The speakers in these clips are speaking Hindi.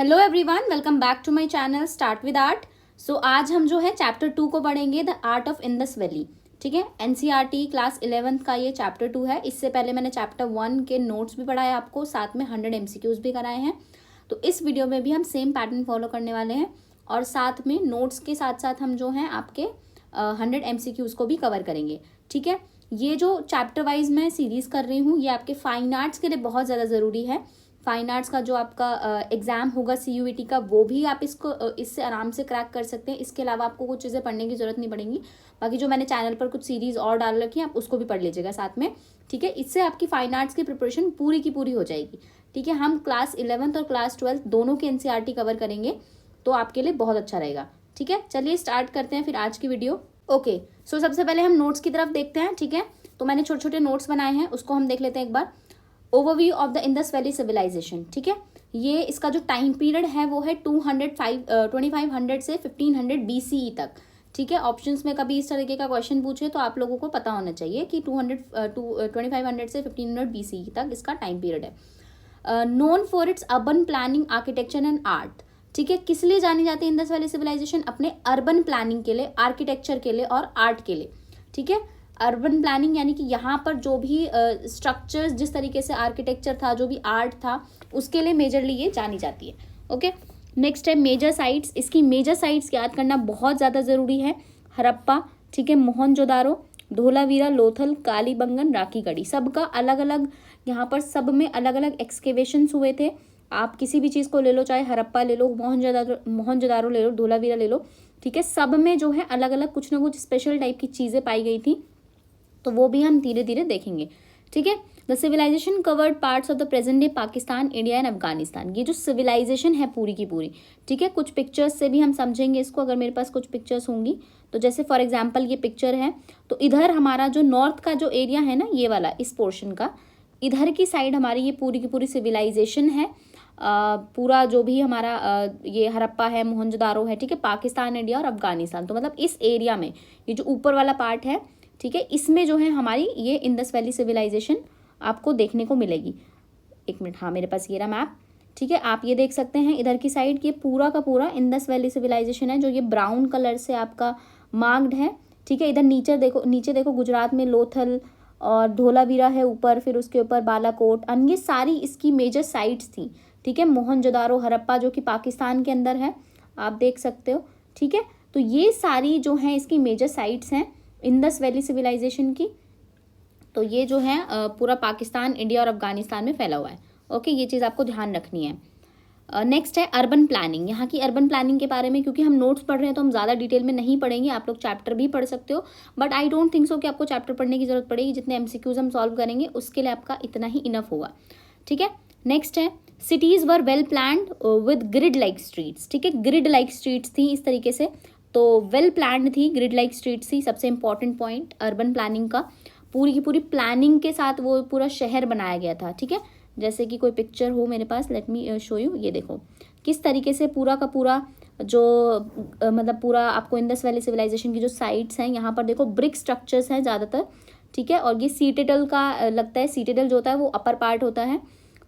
Hello everyone, welcome back to my channel start with art. So आज हम जो है चैप्टर 2 को पढ़ेंगे, the art of Indus valley. ठीक है, एनसीईआरटी क्लास 11th का ये चैप्टर 2 है। इससे पहले मैंने चैप्टर 1 के नोट्स भी पढ़ाए आपको, साथ में 100 एमसीक्यूज भी कराए हैं। तो इस वीडियो में भी हम सेम पैटर्न फॉलो करने वाले हैं और साथ में नोट्स के साथ साथ हम जो हैं आपके 100 एमसीक्यूज को भी कवर करेंगे। ठीक है, ये जो चैप्टर वाइज मैं सीरीज कर रही हूँ ये आपके फाइन आर्ट्स के लिए बहुत ज़्यादा ज़रूरी है। फाइन आर्ट्स का जो आपका एग्जाम होगा सीयूईटी का, वो भी आप इससे आराम से क्रैक कर सकते हैं। इसके अलावा आपको कुछ चीज़ें पढ़ने की जरूरत नहीं पड़ेगी। बाकी जो मैंने चैनल पर कुछ सीरीज और डाल रखी है आप उसको भी पढ़ लीजिएगा साथ में। ठीक है, इससे आपकी फाइन आर्ट्स की प्रिपरेशन पूरी की पूरी हो जाएगी। ठीक है, हम क्लास 11th और क्लास 12th दोनों के एनसीईआरटी कवर करेंगे, तो आपके लिए बहुत अच्छा रहेगा। ठीक है, चलिए स्टार्ट करते हैं फिर आज की वीडियो। ओके, सो सबसे पहले हम नोट्स की तरफ देखते हैं। ठीक है, तो मैंने छोटे छोटे नोट्स बनाए हैं, उसको हम देख लेते हैं एक बार। Overview of the Indus valley civilisation. ठीक है, ये इसका जो टाइम पीरियड है वो है 2500 से 1500 BCE तक। ठीक है, ऑप्शंस में कभी इस तरीके का क्वेश्चन पूछे तो आप लोगों को पता होना चाहिए कि 2500 से 1500 BCE तक इसका टाइम पीरियड है। Known for it's urban planning, architecture and art. ठीक है, किस लिए जानी जाती है इंडस वैली सिविलाइजेशन? अपने अर्बन प्लानिंग के लिए, आर्किटेक्चर के लिए और आर्ट के लिए। ठीक है, अर्बन प्लानिंग यानी कि यहाँ पर जो भी स्ट्रक्चर्स, जिस तरीके से आर्किटेक्चर था, जो भी आर्ट था, उसके लिए मेजरली ये जानी जाती है। ओके, नेक्स्ट है मेजर साइट्स। इसकी मेजर साइट्स याद करना बहुत ज़्यादा ज़रूरी है। हड़प्पा, ठीक है, मोहनजोदारो, धोलावीरा, लोथल, कालीबंगन, राखीगढ़ी, सबका अलग अलग यहाँ पर सब में अलग अलग एक्सकेवेशंस हुए थे। आप किसी भी चीज़ को ले लो, चाहे हड़प्पा ले लो, मोहनजोदारो ले लो, धोलावीरा ले लो। ठीक है, सब में जो है अलग अलग कुछ ना कुछ स्पेशल टाइप की चीज़ें पाई गई थी, तो वो भी हम धीरे धीरे देखेंगे। ठीक है, the civilization covered parts of the present day Pakistan, India and Afghanistan. ये जो सिविलाइजेशन है पूरी की पूरी, ठीक है, कुछ पिक्चर्स से भी हम समझेंगे इसको, अगर मेरे पास कुछ पिक्चर्स होंगी तो। जैसे फॉर एग्जांपल ये पिक्चर है, तो इधर हमारा जो नॉर्थ का जो एरिया है ना, ये वाला, इस पोर्शन का, इधर की साइड हमारी ये पूरी की पूरी सिविलाइजेशन है। पूरा जो भी हमारा ये हड़प्पा है, मोहनजोदारो है, ठीक है, पाकिस्तान, इंडिया और अफगानिस्तान, तो मतलब इस एरिया में ये जो ऊपर वाला पार्ट है, ठीक है, इसमें जो है हमारी ये इंडस वैली सिविलाइजेशन आपको देखने को मिलेगी। एक मिनट, हाँ मेरे पास ये रहा मैप। ठीक है, आप ये देख सकते हैं इधर की साइड, ये पूरा का पूरा इंडस वैली सिविलाइजेशन है, जो ये ब्राउन कलर से आपका मार्क्ड है। ठीक है, इधर नीचे देखो गुजरात में लोथल और धोलावीरा है ऊपर, फिर उसके ऊपर बालाकोट, अन्य सारी इसकी मेजर साइट्स थी। ठीक है, मोहनजोदारो, हड़प्पा जो कि पाकिस्तान के अंदर है, आप देख सकते हो। ठीक है, तो ये सारी जो है इसकी मेजर साइट्स हैं इंडस वैली सिविलाइजेशन की। तो ये जो है पूरा पाकिस्तान, इंडिया और अफगानिस्तान में फैला हुआ है। ओके, ये चीज़ आपको ध्यान रखनी है। नेक्स्ट है अर्बन प्लानिंग। यहाँ की अर्बन प्लानिंग के बारे में, क्योंकि हम नोट्स पढ़ रहे हैं तो हम ज़्यादा डिटेल में नहीं पढ़ेंगे, आप लोग चैप्टर भी पढ़ सकते हो, but I don't think so कि आपको चैप्टर पढ़ने की जरूरत पड़ेगी। जितने एमसीक्यूज हम सॉल्व करेंगे उसके लिए आपका इतना ही इनफ होगा। ठीक है, नेक्स्ट है cities were well planned with grid like streets. ठीक है, ग्रिड लाइक स्ट्रीट्स थी इस तरीके से, तो वेल प्लान्ड थी, ग्रिड लाइक स्ट्रीट्स थी। सबसे इंपॉर्टेंट पॉइंट अर्बन प्लानिंग का, पूरी की पूरी प्लानिंग के साथ वो पूरा शहर बनाया गया था। ठीक है, जैसे कि कोई पिक्चर हो मेरे पास, लेट मी शो यू। ये देखो किस तरीके से पूरा का पूरा जो मतलब पूरा आपको इंडस वैली सिविलाइजेशन की जो साइट्स हैं, यहाँ पर देखो ब्रिक स्ट्रक्चर्स हैं ज़्यादातर। ठीक है, और ये सीटेडल का लगता है, सीटेडल जो होता है वो अपर पार्ट होता है,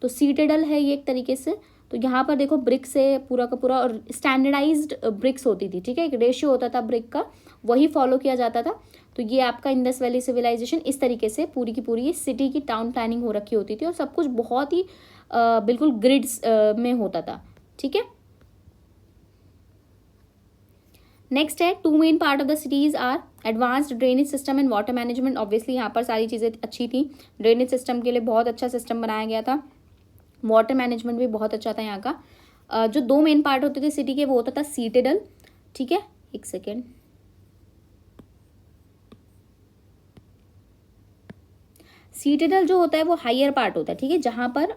तो सीटेडल है ये एक तरीके से। तो यहाँ पर देखो ब्रिक से पूरा का पूरा, और स्टैंडर्डाइज्ड ब्रिक्स होती थी। ठीक है, एक रेशियो होता था ब्रिक का, वही फॉलो किया जाता था। तो ये आपका इंडस वैली सिविलाइजेशन इस तरीके से पूरी की पूरी ये सिटी की टाउन प्लानिंग हो रखी होती थी, और सब कुछ बहुत ही बिल्कुल ग्रिड्स में होता था। ठीक है, नेक्स्ट है two main part of the cities are advanced drainage system and water management. Obviously यहाँ पर सारी चीज़ें अच्छी थी, ड्रेनेज सिस्टम के लिए बहुत अच्छा सिस्टम बनाया गया था, वाटर मैनेजमेंट भी बहुत अच्छा था यहाँ का। जो दो मेन पार्ट होते थे सिटी के, वो होता था सीटेडल। ठीक है, एक सेकेंड, सीटेडल जो होता है वो हायर पार्ट होता है। ठीक है, जहाँ पर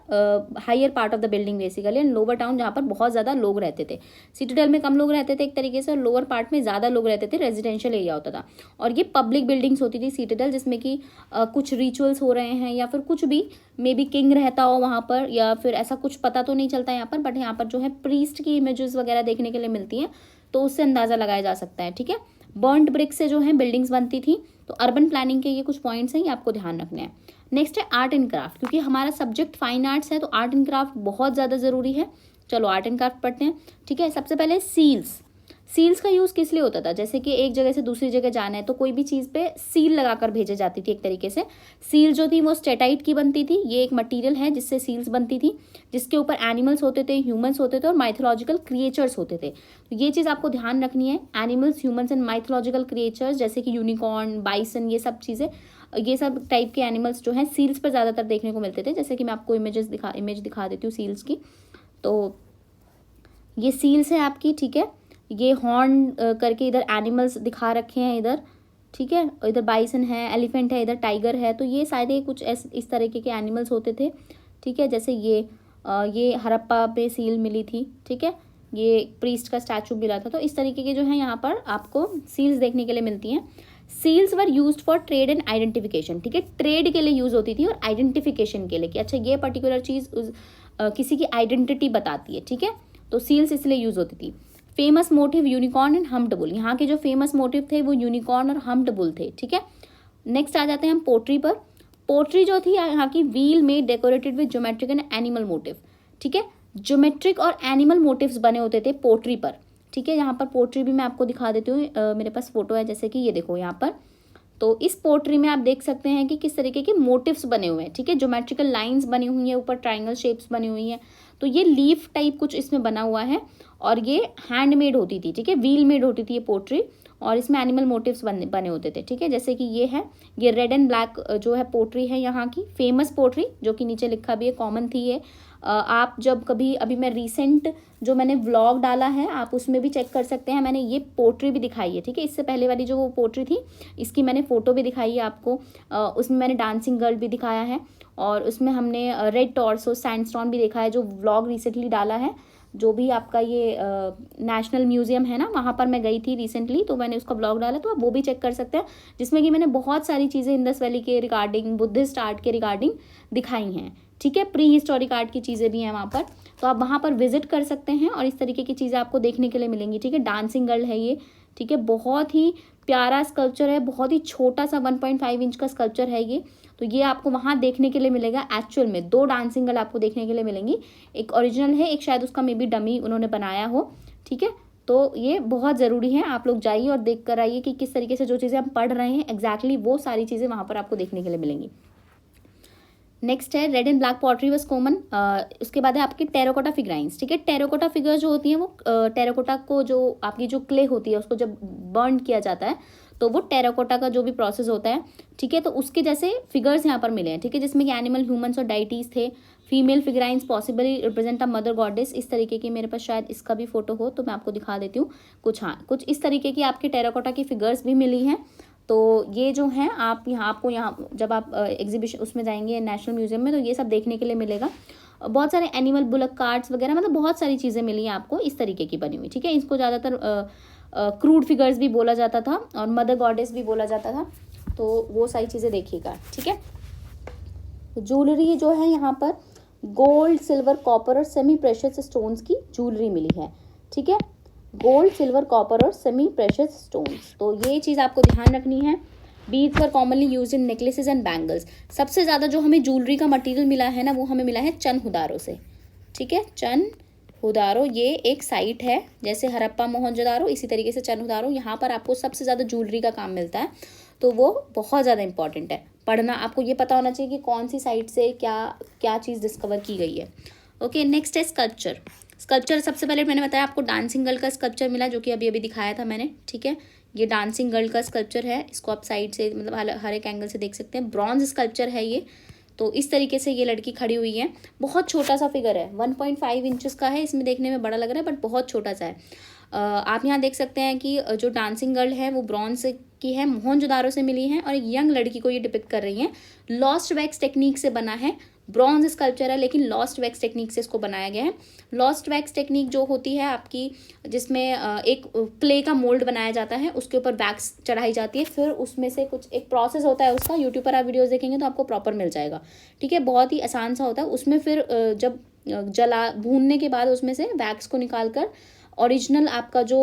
higher part of the building basically, and lower town जहाँ पर बहुत ज़्यादा लोग रहते थे। सीटेडल में कम लोग रहते थे एक तरीके से, और लोअर पार्ट में ज़्यादा लोग रहते थे, रेजिडेंशियल एरिया होता था। और ये पब्लिक बिल्डिंग्स होती थी सीटेडल, जिसमें कि कुछ रिचुअल्स हो रहे हैं या फिर कुछ भी, मे बी किंग रहता हो वहाँ पर, या फिर ऐसा कुछ पता तो नहीं चलता यहाँ पर, बट यहाँ पर जो है प्रीस्ट की इमेजेस वगैरह देखने के लिए मिलती हैं, तो उससे अंदाज़ा लगाया जा सकता है। ठीक है, बर्न्ड ब्रिक से जो है बिल्डिंग्स बनती थी। तो अर्बन प्लानिंग के ये कुछ पॉइंट्स हैं, ये आपको ध्यान रखने हैं। नेक्स्ट है आर्ट एंड क्राफ्ट, क्योंकि हमारा सब्जेक्ट फाइन आर्ट्स है तो आर्ट एंड क्राफ्ट बहुत ज़्यादा ज़रूरी है। चलो आर्ट एंड क्राफ्ट पढ़ते हैं, ठीक है। सबसे पहले सील्स। सील्स का यूज़ किस लिए होता था, जैसे कि एक जगह से दूसरी जगह जाना है तो कोई भी चीज़ पे सील लगाकर भेजी जाती थी एक तरीके से। सील जो थी वो स्टेटाइट की बनती थी, ये एक मटेरियल है जिससे सील्स बनती थी, जिसके ऊपर एनिमल्स होते थे, ह्यूमंस होते थे और माइथोलॉजिकल क्रिएचर्स होते थे। तो ये चीज़ आपको ध्यान रखनी है, animals, humans and mythological creatures, जैसे कि यूनिकॉर्न, बाइसन, ये सब चीज़ें, ये सब टाइप के एनिमल्स जो हैं सील्स पर ज़्यादातर देखने को मिलते थे। जैसे कि मैं आपको इमेज दिखा देती हूँ सील्स की। तो ये सील्स है आपकी, ठीक है। ये हॉर्न करके इधर एनिमल्स दिखा रखे हैं इधर, ठीक है। और इधर बाइसन है, एलिफेंट है, इधर टाइगर है। तो ये शायद कुछ इस तरीके के एनिमल्स होते थे, ठीक है। जैसे ये हड़प्पा पे सील मिली थी, ठीक है। ये प्रीस्ट का स्टैचू मिला था। तो इस तरीके के जो है यहाँ पर आपको सील्स देखने के लिए मिलती हैं। Seals were used for trade and identification, ठीक है। ट्रेड के लिए यूज़ होती थी और आइडेंटिफिकेशन के लिए कि अच्छा ये पर्टिकुलर चीज़ किसी की आइडेंटिटी बताती है, ठीक है। तो सील्स इसलिए यूज़ होती थी। Famous motive unicorn and humped bull, यहाँ के जो फेमस मोटिव थे वो यूनिकॉर्न और हम्प्ड बुल थे, ठीक है। नेक्स्ट आ जाते हैं हम पोट्री पर। पोट्री जो थी यहाँ की व्हील में decorated with geometric and animal motive, ठीक है। ज्योमेट्रिक और एनिमल मोटिव्स बने होते थे पोट्री पर, ठीक है। यहाँ पर पोट्री भी मैं आपको दिखा देती हूँ, मेरे पास फोटो है, जैसे कि ये देखो यहाँ पर। तो इस पोट्री में आप देख सकते हैं कि किस तरीके के मोटिव्स बने हुए हैं, ठीक है। ज्योमेट्रिकल लाइंस बनी हुई है, ऊपर ट्राइंगल शेप्स बनी हुई हैं। तो ये लीफ टाइप कुछ इसमें बना हुआ है और ये हैंडमेड होती थी, ठीक है, व्हील मेड होती थी ये पोट्री। और इसमें एनिमल मोटिव्स बने होते थे, ठीक है। जैसे कि ये रेड एंड ब्लैक जो है पोट्री है यहाँ की फेमस पोट्री, जो कि नीचे लिखा भी है, कॉमन थी ये। आप जब कभी, अभी मैं रिसेंट जो मैंने व्लॉग डाला है आप उसमें भी चेक कर सकते हैं, मैंने ये पोट्री भी दिखाई है, ठीक है। इससे पहले वाली जो वो पोट्री थी इसकी मैंने फ़ोटो भी दिखाई है आपको। उसमें मैंने डांसिंग गर्ल भी दिखाया है और उसमें हमने रेड टॉर्सो सैंडस्टोन भी देखा है, जो व्लॉग रिसेंटली डाला है। जो भी आपका ये नेशनल म्यूजियम है ना, वहाँ पर मैं गई थी रिसेंटली, तो मैंने उसका ब्लॉग डाला, तो आप वो भी चेक कर सकते हैं, जिसमें कि मैंने बहुत सारी चीज़ें इंडस वैली के रिगार्डिंग, बुद्धिस्ट आर्ट के रिगार्डिंग दिखाई हैं, ठीक है। प्री हिस्टोरिक आर्ट की चीज़ें भी हैं वहाँ पर, तो आप वहाँ पर विजिट कर सकते हैं और इस तरीके की चीज़ें आपको देखने के लिए मिलेंगी, ठीक है। डांसिंग गर्ल है ये, ठीक है। बहुत ही प्यारा स्कल्पचर है, बहुत ही छोटा सा 1.5 इंच का स्कल्पचर है ये। तो ये आपको वहाँ देखने के लिए मिलेगा। एक्चुअल में 2 डांसिंग गर्ल आपको देखने के लिए मिलेंगी, एक ओरिजिनल है, एक शायद उसका मे बी डमी उन्होंने बनाया हो, ठीक है। तो ये बहुत ज़रूरी है, आप लोग जाइए और देख कर आइए कि किस तरीके से जो चीज़ें हम पढ़ रहे हैं एग्जैक्टली वो सारी चीज़ें वहाँ पर आपको देखने के लिए मिलेंगी। नेक्स्ट है red and black pottery was common. उसके बाद है आपकी टेराकोटा फिगराइंस, ठीक है। टेराकोटा फिगर जो होती हैं वो टेराकोटा को, जो आपकी जो क्ले होती है उसको जब बर्न किया जाता है तो वो टेराकोटा का जो भी प्रोसेस होता है, ठीक है। तो उसके जैसे फिगर्स यहाँ पर मिले हैं, ठीक है, जिसमें कि एनिमल, ह्यूमंस और डाइटीज थे। Female figurines possibly represent a mother goddess, इस तरीके की, मेरे पास शायद इसका भी फोटो हो तो मैं आपको दिखा देती हूँ कुछ। हाँ, कुछ इस तरीके की आपके टेराकोटा की फिगर्स भी मिली हैं। तो ये जो हैं आपको यहाँ जब आप एग्जीबिशन उसमें जाएंगे नेशनल म्यूजियम में, तो ये सब देखने के लिए मिलेगा। बहुत सारे एनिमल बुलक कार्ड्स वगैरह, मतलब बहुत सारी चीज़ें मिली हैं आपको इस तरीके की बनी हुई, ठीक है। इसको ज़्यादातर क्रूड फिगर्स भी बोला जाता था और मदर गॉडेस भी बोला जाता था, तो वो सारी चीज़ें देखिएगा, ठीक है। ज्वेलरी जो है यहाँ पर गोल्ड, सिल्वर, कॉपर और सेमी प्रेशियस स्टोन्स की ज्वेलरी मिली है, ठीक है। गोल्ड, सिल्वर, कॉपर और सेमी प्रेशियस स्टोन्स, तो ये चीज़ आपको ध्यान रखनी है। Beads were commonly use in necklaces and bangles. सबसे ज़्यादा जो हमें ज्वेलरी का मटेरियल मिला है ना, वो हमें मिला है चनहुदारो से, ठीक है। चनहुदारो ये एक साइट है, जैसे हड़प्पा मोहनजोदारो, इसी तरीके से चनहुदारो, यहाँ पर आपको सबसे ज़्यादा ज्वेलरी का काम मिलता है। तो वो बहुत ज़्यादा इंपॉर्टेंट है पढ़ना, आपको ये पता होना चाहिए कि कौन सी साइट से क्या क्या चीज़ डिस्कवर की गई है। ओके, नेक्स्ट है स्कल्पचर। स्कल्पचर सबसे पहले मैंने बताया आपको डांसिंग गर्ल का स्कल्पचर मिला, जो कि अभी अभी दिखाया था मैंने, ठीक है। ये डांसिंग गर्ल का स्कल्पचर है, इसको आप साइड से, मतलब हर एक एंगल से देख सकते हैं। ब्रॉन्ज स्कल्पचर है ये, तो इस तरीके से ये लड़की खड़ी हुई है। बहुत छोटा सा फिगर है, 1.5 इंचेस का है, इसमें देखने में बड़ा लग रहा है बट बहुत छोटा सा है। आप यहाँ देख सकते हैं कि जो डांसिंग गर्ल है वो ब्रॉन्ज की है, मोहनजोदारो से मिली है, और एक यंग लड़की को ये डिपिक्ट कर रही है। लॉस्ट वैक्स टेक्निक से बना है, ब्रॉन्ज स्कल्पचर है लेकिन लॉस्ट वैक्स टेक्निक से इसको बनाया गया है। लॉस्ट वैक्स टेक्निक जो होती है आपकी, जिसमें एक क्ले का मोल्ड बनाया जाता है, उसके ऊपर वैक्स चढ़ाई जाती है, फिर उसमें से कुछ एक प्रोसेस होता है उसका, यूट्यूब पर आप वीडियोस देखेंगे तो आपको प्रॉपर मिल जाएगा, ठीक है। बहुत ही आसान सा होता है। उसमें फिर जब भूनने के बाद उसमें से वैक्स को निकाल कर ओरिजिनल आपका जो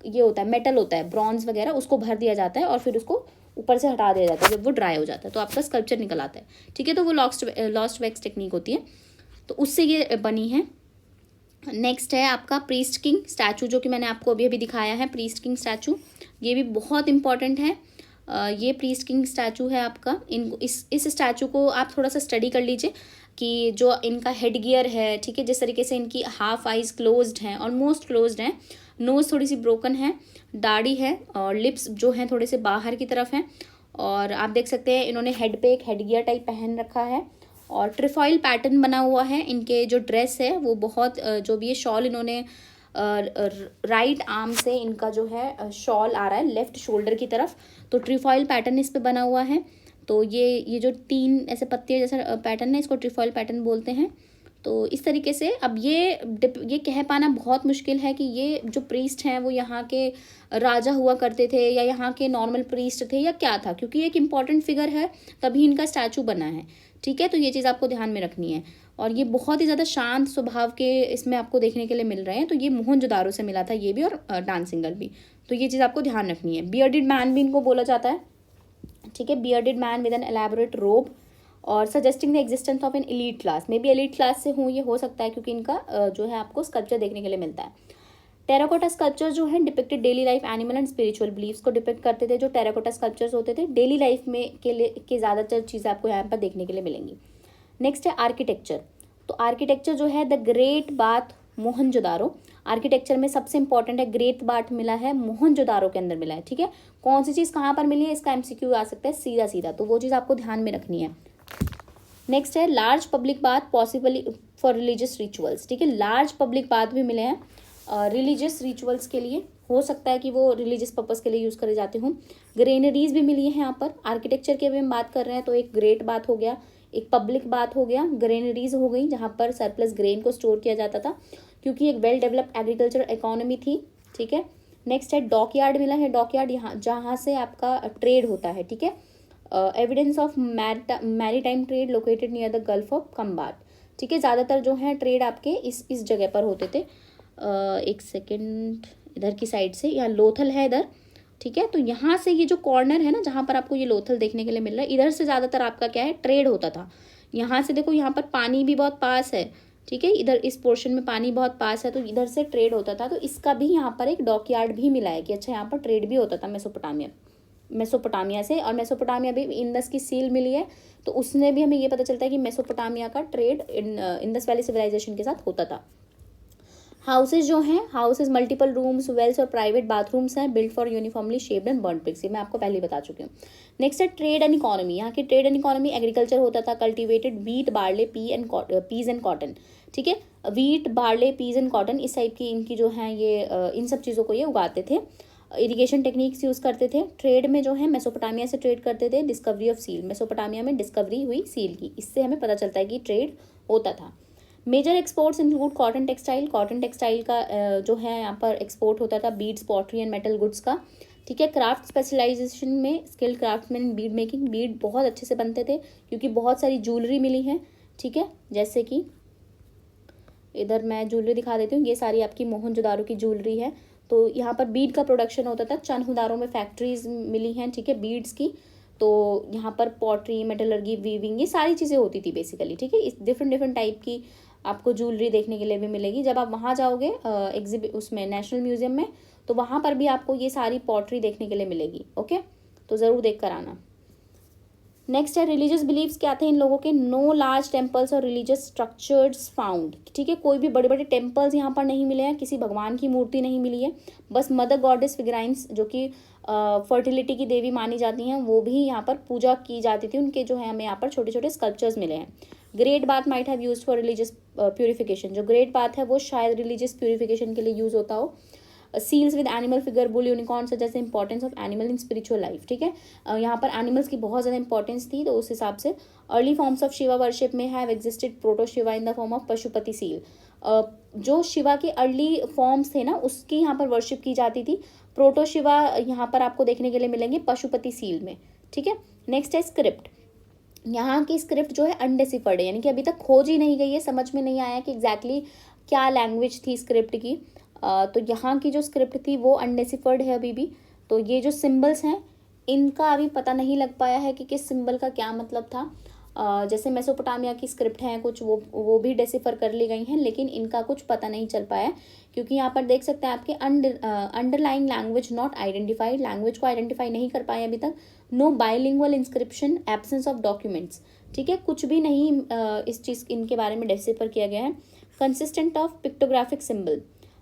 ये होता है मेटल होता है, ब्रॉन्ज वगैरह, उसको भर दिया जाता है और फिर उसको ऊपर से हटा दिया जाता है। जब वो ड्राई हो जाता है तो आपका स्कल्पचर निकल आता है, ठीक है। तो वो लॉस्ट वैक्स टेक्निक होती है, तो उससे ये बनी है। नेक्स्ट है आपका प्रीस्ट किंग स्टैचू, जो कि मैंने आपको अभी अभी दिखाया है, प्रीस्ट किंग स्टैचू, ये भी बहुत इंपॉर्टेंट है। ये प्रीस्ट किंग स्टैचू है आपका। इस स्टैचू को आप थोड़ा सा स्टडी कर लीजिए कि जो इनका हेड गियर है, ठीक है, जिस तरीके से इनकी हाफ आइज क्लोज्ड हैं, ऑलमोस्ट क्लोज्ड हैं, नोज थोड़ी सी ब्रोकन है, दाढ़ी है और लिप्स जो हैं थोड़े से बाहर की तरफ हैं। और आप देख सकते हैं इन्होंने हेड पे एक हेड गियर टाइप पहन रखा है और ट्रिफॉइल पैटर्न बना हुआ है। इनके जो ड्रेस है वो बहुत जो भी ये शॉल इन्होंने राइट आर्म से इनका जो है शॉल आ रहा है लेफ्ट शोल्डर की तरफ, तो ट्रिफॉइल पैटर्न इस पे बना हुआ है। तो ये जो 3 ऐसे पत्ते जैसा पैटर्न है, इसको ट्रिफॉइल पैटर्न बोलते हैं। तो इस तरीके से अब ये कह पाना बहुत मुश्किल है कि ये जो प्रीस्ट हैं वो यहाँ के राजा हुआ करते थे या यहाँ के नॉर्मल प्रीस्ट थे या क्या था, क्योंकि एक इम्पॉर्टेंट फिगर है तभी इनका स्टैचू बना है, ठीक है। तो ये चीज़ आपको ध्यान में रखनी है। और ये बहुत ही ज़्यादा शांत स्वभाव के इसमें आपको देखने के लिए मिल रहे हैं। तो ये मोहनजोदारो से मिला था ये भी, और डांसिंग गर्ल भी। तो ये चीज़ आपको ध्यान रखनी है। बियर्डेड मैन भी इनको बोला जाता है, ठीक है, bearded man with an elaborate robe और suggesting the existence of an elite class. Maybe elite class से हूँ, ये हो सकता है क्योंकि इनका जो है आपको स्कल्पचर देखने के लिए मिलता है। टेराकोटा स्कल्पचर जो है depicted daily life, animal and spiritual beliefs को डिपिक्ट करते थे। जो टेराकोटा स्कल्पचर्स होते थे डेली लाइफ में के ज़्यादातर चीज़ें आपको यहाँ पर देखने के लिए मिलेंगी। नेक्स्ट है आर्किटेक्चर। तो आर्किटेक्चर जो है the great bath Mohenjodaro, architecture में सबसे इंपॉर्टेंट है, ग्रेट बाथ मिला है मोहनजोदारो के अंदर मिला है, ठीक है। कौन सी चीज़ कहाँ पर मिली है, इसका एमसीक्यू आ सकता है सीधा सीधा, तो वो चीज़ आपको ध्यान में रखनी है। नेक्स्ट है large public bath possibly for religious rituals, ठीक है, लार्ज पब्लिक बाथ भी मिले हैं रिलीजियस रिचुअल्स के लिए, हो सकता है कि वो रिलीजियस पर्पज़ के लिए यूज़ करे जाते हों। ग्रेनरीज भी मिली है यहाँ पर। आर्किटेक्चर की अभी हम बात कर रहे हैं तो एक ग्रेट बाथ हो गया, एक पब्लिक बात हो गया, ग्रेनरीज हो गई जहाँ पर सरप्लस ग्रेन को स्टोर किया जाता था क्योंकि एक वेल डेवलप्ड एग्रीकल्चर इकोनॉमी थी, ठीक है। नेक्स्ट है डॉकयार्ड मिला है। डॉकयार्ड यहाँ जहाँ से आपका ट्रेड होता है, ठीक है। Evidence of maritime trade located near the gulf of कम्बाट, ठीक है। ज़्यादातर जो है ट्रेड आपके इस जगह पर होते थे। एक सेकेंड, इधर की साइड से, यहाँ लोथल है इधर, ठीक है। तो यहाँ से ये जो कॉर्नर है ना जहाँ पर आपको ये लोथल देखने के लिए मिल रहा है, इधर से ज़्यादातर आपका क्या है ट्रेड होता था। यहाँ से देखो, यहाँ पर पानी भी बहुत पास है, ठीक है, इधर इस पोर्शन में पानी बहुत पास है, तो इधर से ट्रेड होता था। तो इसका भी यहाँ पर एक डॉकयार्ड भी मिला है कि अच्छा यहाँ पर ट्रेड भी होता था मेसोपोटामिया से। और मेसोपोटामिया भी इंडस की सील मिली है, तो उसने भी हमें ये पता चलता है कि मेसोपोटामिया का ट्रेड इंडस वैली सिविलाइजेशन के साथ होता था। हाउसेज जो हैं, हाउसेज मल्टीपल रूम्स, वेल्स और प्राइवेट बाथरूम्स हैं, build for uniformly shaped and burn bricks, ये मैं आपको पहले ही बता चुकी हूँ। नेक्स्ट है ट्रेड एंड इकोनॉमी। यहाँ की ट्रेड एंड इकोनॉमी, एग्रीकल्चर होता था, cultivated wheat barley peas and cotton, ठीक है। Wheat barley peas and cotton इस टाइप की इनकी जो है ये इन सब चीज़ों को ये उगाते थे। इरिगेशन टेक्निक्स यूज़ करते थे। ट्रेड में जो है मेसोपोटामिया से ट्रेड करते थे। डिस्कवरी ऑफ सील, मेसोपोटामिया में डिस्कवरी हुई सील की, इससे हमें पता चलता है कि ट्रेड होता था। Major exports include cotton textile, cotton textile का जो है यहाँ पर एक्सपोर्ट होता था, beads, pottery and metal goods का, ठीक है। क्राफ्ट स्पेशलाइजेशन में skilled craftsman in bead making, bead बहुत अच्छे से बनते थे क्योंकि बहुत सारी ज्वेलरी मिली है, ठीक है। जैसे कि इधर मैं ज्वेलरी दिखा देती हूँ, ये सारी आपकी मोहनजोदारो की ज्वेलरी है। तो यहाँ पर बीड का प्रोडक्शन होता था, चनहुदारो में फैक्ट्रीज मिली हैं, ठीक है, बीड्स की। तो यहाँ पर पॉटरी, मेटलर्जी, वीविंग, ये सारी चीज़ें होती थी बेसिकली, ठीक है। इस डिफरेंट टाइप की आपको ज्वेलरी देखने के लिए भी मिलेगी। जब आप वहाँ जाओगे उसमें नेशनल म्यूजियम में, तो वहाँ पर भी आपको ये सारी पॉटरी देखने के लिए मिलेगी, ओके। तो ज़रूर देख कर आना। नेक्स्ट है रिलीजियस बिलीव्स क्या थे इन लोगों के। नो लार्ज टेम्पल्स और रिलीजियस स्ट्रक्चर्स फाउंड, ठीक है। कोई भी बड़े बड़े टेम्पल्स यहाँ पर नहीं मिले हैं, किसी भगवान की मूर्ति नहीं मिली है, बस मदर गॉडेस फिगराइंस जो कि फर्टिलिटी की देवी मानी जाती हैं, वो भी यहाँ पर पूजा की जाती थी। उनके जो है हमें यहाँ पर छोटे छोटे स्कल्पचर्स मिले हैं। Great bath might have used for religious purification, जो ग्रेट बाथ है वो शायद रिलीजियस प्यूरिफिकेशन के लिए यूज़ होता हो। Seals with animal figure, bull, unicorn, such as importance of animal in spiritual life, ठीक है। यहाँ पर एनिमल्स की बहुत ज़्यादा इंपॉर्टेंस थी, तो उस हिसाब से early forms of Shiva worship में have existed proto Shiva in the form of Pashupati seal. जो शिवा के अर्ली फॉर्म्स थे ना उसकी यहाँ पर वर्शिप की जाती थी। प्रोटो शिवा यहाँ पर आपको देखने के लिए मिलेंगे पशुपति सील में, ठीक है। नेक्स्ट है स्क्रिप्ट। यहाँ की स्क्रिप्ट जो है अनडेसिफर्ड है, यानी कि अभी तक खोज ही नहीं गई है, समझ में नहीं आया कि एग्जैक्टली क्या लैंग्वेज थी स्क्रिप्ट की। तो यहाँ की जो स्क्रिप्ट थी वो अनडेसिफर्ड है अभी भी। तो ये जो सिंबल्स हैं इनका अभी पता नहीं लग पाया है कि किस सिंबल का क्या मतलब था। जैसे मेसोपोटामिया की स्क्रिप्ट हैं कुछ, वो भी डेसिफर कर ली गई हैं, लेकिन इनका कुछ पता नहीं चल पाया, क्योंकि यहाँ पर देख सकते हैं आपके underlying language not identified, language को आइडेंटिफाई नहीं कर पाए अभी तक। No bilingual inscription, absence of documents, ठीक है, कुछ भी नहीं इस चीज़ इनके बारे में डेसिफर किया गया है। कंसिस्टेंट ऑफ पिक्टोग्राफिक सिंबल,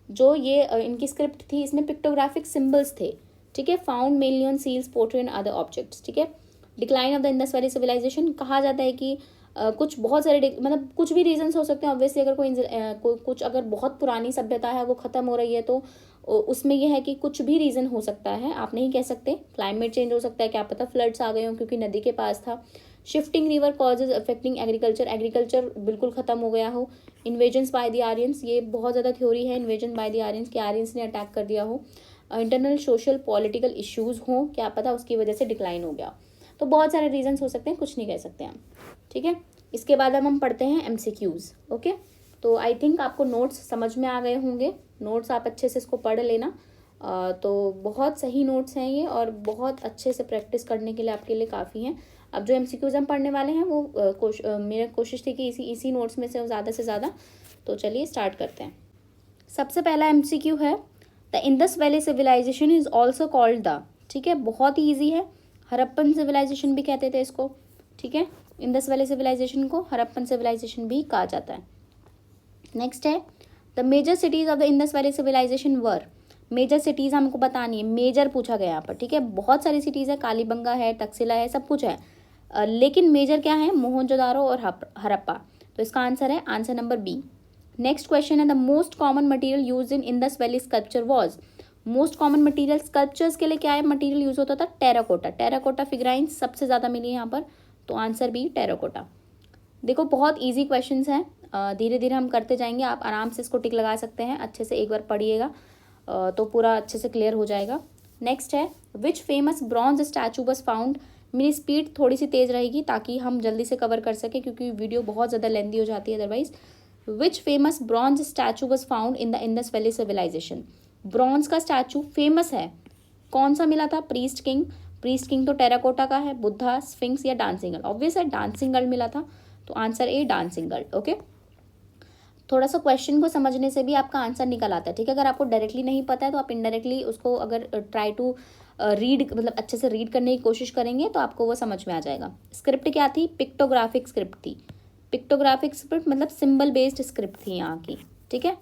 जो ये इनकी स्क्रिप्ट थी इसमें पिक्टोग्राफिक सिंबल्स थे, ठीक है। Found mainly on seals, pottery and other objects, ठीक है। Decline of the Indus valley Civilization, कहा जाता है कि कुछ बहुत सारे मतलब कुछ भी रीजंस हो सकते हैं ऑब्वियसली। अगर कुछ अगर बहुत पुरानी सभ्यता है वो ख़त्म हो रही है तो उसमें यह है कि कुछ भी रीज़न हो सकता है, आप नहीं कह सकते। क्लाइमेट चेंज हो सकता है, क्या पता फ्लड्स आ गए हों क्योंकि नदी के पास था। Shifting river causes affecting agriculture, agriculture बिल्कुल ख़त्म हो गया हो। इन्वेजन्स बाय द आर्यंस, ये बहुत ज़्यादा थ्योरी है, इन्वेजन बाय द आर्यंस, कि आर्यंस ने अटैक कर दिया हो। इंटरनल सोशल पॉलिटिकल इश्यूज़ हों, क्या पता उसकी वजह से डिक्लाइन हो गया। तो बहुत सारे रीजंस हो सकते हैं, कुछ नहीं कह सकते हम, ठीक है। इसके बाद अब हम पढ़ते हैं MCQs, ओके। तो आई थिंक आपको नोट्स समझ में आ गए होंगे, नोट्स आप अच्छे से इसको पढ़ लेना। तो बहुत सही नोट्स हैं ये, और बहुत अच्छे से प्रैक्टिस करने के लिए आपके लिए काफ़ी हैं। अब जो MCQs हम पढ़ने वाले हैं वो मेरा कोशिश थी कि इसी नोट्स में से ज़्यादा। तो चलिए स्टार्ट करते हैं। सबसे पहला MCQ है, the Indus valley Civilization is also called the, ठीक है, बहुत ही ईजी है, हरप्पन सिविलाइजेशन भी कहते थे इसको, ठीक है। इंडस वैली सिविलाइजेशन को हरप्पन सिविलाइजेशन भी कहा जाता है। नेक्स्ट है, the major cities of the Indus valley civilisation were, major cities हमको बतानी है, मेजर पूछा गया यहाँ पर, ठीक है। बहुत सारी सिटीज है, कालीबंगा है, तक्षशिला है, सब कुछ है, लेकिन मेजर क्या है, मोहनजोदारो और हरप्पा। तो इसका आंसर है answer number B. Next question है, the most common material used in Indus valley sculpture was, most common material sculptures के लिए क्या है मटेरियल यूज होता था, टेराकोटा, टेराकोटा फिगराइंस सबसे ज़्यादा मिली है यहाँ पर, तो आंसर बी टेराकोटा। देखो बहुत इजी क्वेश्चंस हैं, धीरे धीरे हम करते जाएंगे, आप आराम से इसको टिक लगा सकते हैं, अच्छे से एक बार पढ़िएगा तो पूरा अच्छे से क्लियर हो जाएगा। नेक्स्ट है, विच famous bronze statue was found, मेरी स्पीड थोड़ी सी तेज़ रहेगी ताकि हम जल्दी से कवर कर सकें, क्योंकि वीडियो बहुत ज़्यादा लेंदी हो जाती है otherwise. Which famous bronze statue was found in the Indus valley Civilization, bronze का स्टैचू फेमस है, कौन सा मिला था, प्रीस्ट किंग, प्रीस्ट किंग तो टेराकोटा का है, बुद्धा, स्फिंक्स या डांसिंग गर्ल, ऑब्वियस है डांसिंग गर्ल मिला था, तो answer A dancing girl, okay. थोड़ा सा क्वेश्चन को समझने से भी आपका आंसर निकल आता है, ठीक है। अगर आपको डायरेक्टली नहीं पता है तो आप इनडायरेक्टली उसको अगर ट्राई टू रीड, मतलब अच्छे से रीड करने की कोशिश करेंगे तो आपको वो समझ में आ जाएगा। स्क्रिप्ट क्या थी, पिक्टोग्राफिक स्क्रिप्ट थी, पिक्टोग्राफिक स्क्रिप्ट मतलब सिंबल बेस्ड स्क्रिप्ट थी यहाँ की, ठीक है।